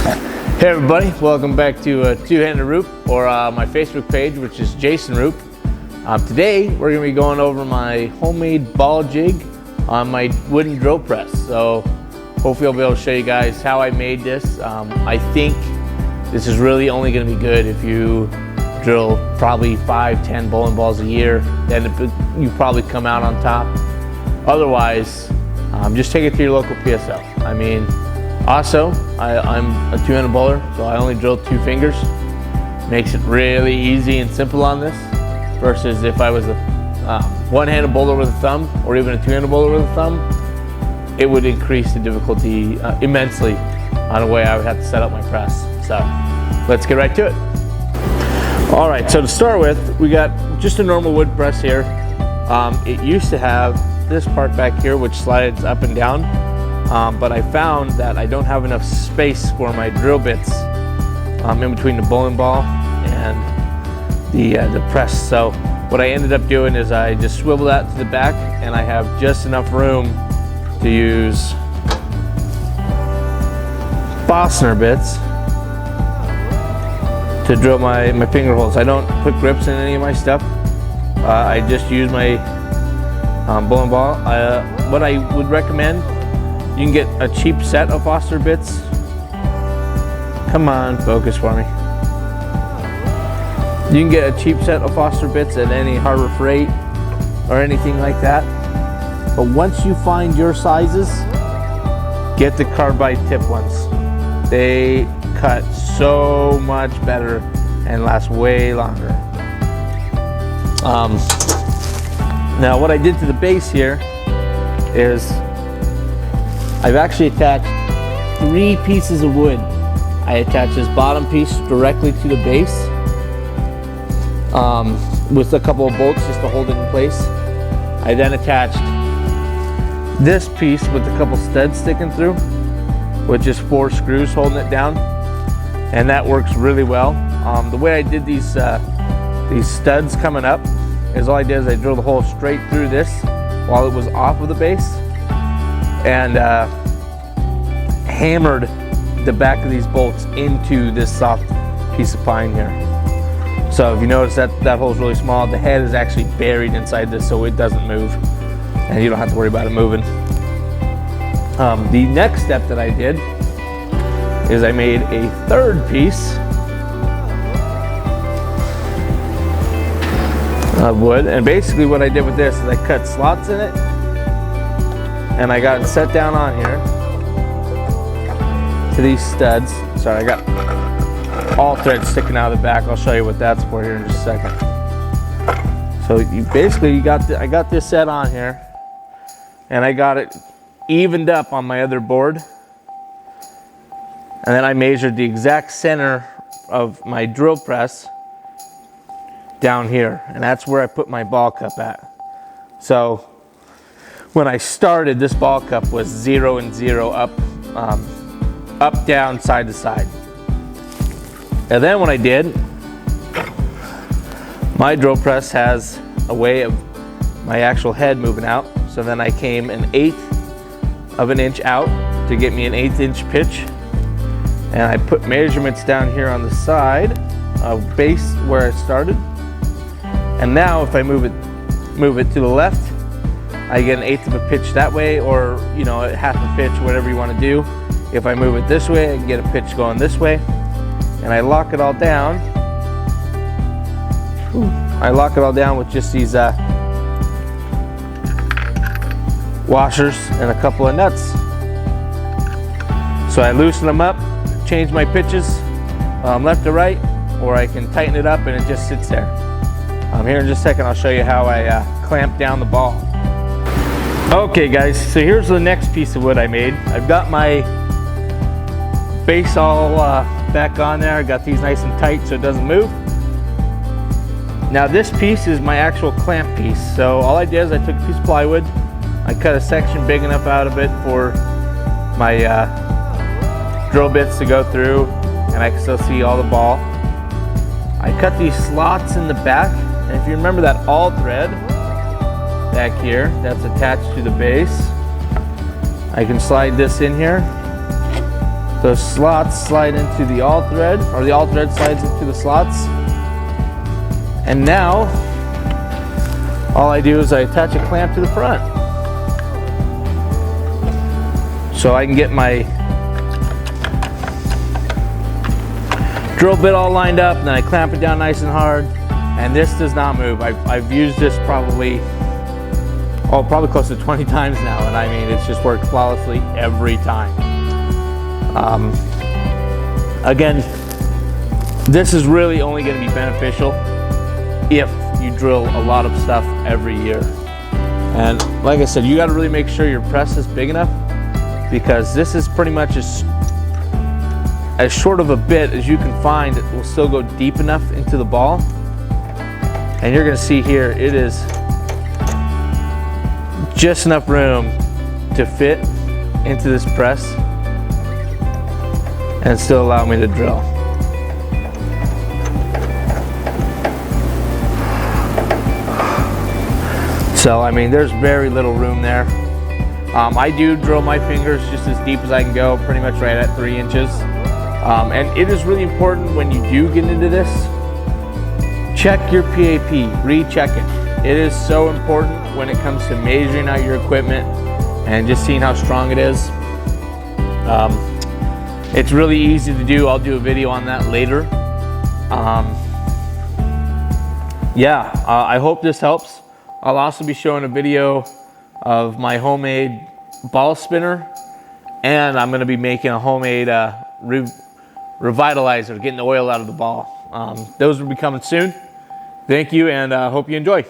Hey everybody, welcome back to Two-Handed Roop, or my Facebook page, which is Jason Roop. Today we're going to be going over my homemade ball jig on my wooden drill press. So hopefully I'll be able to show you guys how I made this. I think this is really only going to be good if you drill probably 5-10 bowling balls a year. Then you probably come out on top. Otherwise, just take it to your local PSL. I mean, also, I'm a two-handed bowler, so I only drill 2 fingers. Makes it really easy and simple on this, versus if I was a one-handed bowler with a thumb, or even a two-handed bowler with a thumb, it would increase the difficulty immensely on the way I would have to set up my press. So let's get right to it. All right, so to start with, we got just a normal wood press here. It used to have this part back here, which slides up and down. But I found that I don't have enough space for my drill bits in between the bowling ball and the press. So what I ended up doing is I just swivel that to the back, and I have just enough room to use Bossner bits to drill my finger holes. I don't put grips in any of my stuff. I just use my bowling ball. What I would recommend, you can get a cheap set of Bossner bits. Come on, focus for me. You can get a cheap set of Bossner bits at any Harbor Freight or anything like that. But once you find your sizes, get the carbide tip ones. They cut so much better and last way longer. Now what I did to the base here is I've actually attached 3 pieces of wood. I attached this bottom piece directly to the base with a couple of bolts just to hold it in place. I then attached this piece with a couple studs sticking through, with just 4 screws holding it down, and that works really well. The way I did these studs coming up is all I did is I drilled a hole straight through this while it was off of the base, and hammered the back of these bolts into this soft piece of pine here. So if you notice that hole's really small, the head is actually buried inside this, so it doesn't move, and you don't have to worry about it moving. The next step that I did is I made a 3rd piece of wood, and basically what I did with this is I cut slots in it, and I got it set down on here to these studs. Sorry, I got all threads sticking out of the back. I'll show you what that's for here in just a second. So I got this set on here, and I got it evened up on my other board, and then I measured the exact center of my drill press down here, and that's where I put my ball cup at. So when I started, this ball cup was 0 and 0 up, down, side to side. And then what I did, my drill press has a way of my actual head moving out. So then I came 1/8 of an inch out to get me an 1/8 inch pitch. And I put measurements down here on the side of base where I started. And now if I move it to the left, I get 1/8 of a pitch that way, or half a pitch, whatever you want to do. If I move it this way, I can get a pitch going this way, and I lock it all down. I lock it all down with just these washers and a couple of nuts. So I loosen them up, change my pitches left to right, or I can tighten it up and it just sits there. Here in just a second, I'll show you how I clamp down the ball. Okay guys, so here's the next piece of wood I made. I've got my base all back on there. I got these nice and tight so it doesn't move. Now this piece is my actual clamp piece. So all I did is I took a piece of plywood, I cut a section big enough out of it for my drill bits to go through, and I can still see all the ball. I cut these slots in the back, and if you remember that all thread back here that's attached to the base, I can slide this in here Those slots slide into the all thread, or the all thread slides into the slots. And now, all I do is I attach a clamp to the front. So I can get my drill bit all lined up, and then I clamp it down nice and hard. And this does not move. I've used this probably close to 20 times now, and I mean, it's just worked flawlessly every time. Again, this is really only going to be beneficial if you drill a lot of stuff every year. And like I said, you got to really make sure your press is big enough, because this is pretty much as short of a bit as you can find. It will still go deep enough into the ball. And you're going to see here, it is just enough room to fit into this press and still allow me to drill. So I mean, there's very little room there. I do drill my fingers just as deep as I can go, pretty much right at 3 inches. And it is really important when you do get into this, check your PAP, recheck it. It is so important when it comes to measuring out your equipment and just seeing how strong it is. It's really easy to do. I'll do a video on that later. I hope this helps. I'll also be showing a video of my homemade ball spinner, and I'm going to be making a homemade revitalizer, getting the oil out of the ball. Those will be coming soon. Thank you, and hope you enjoy.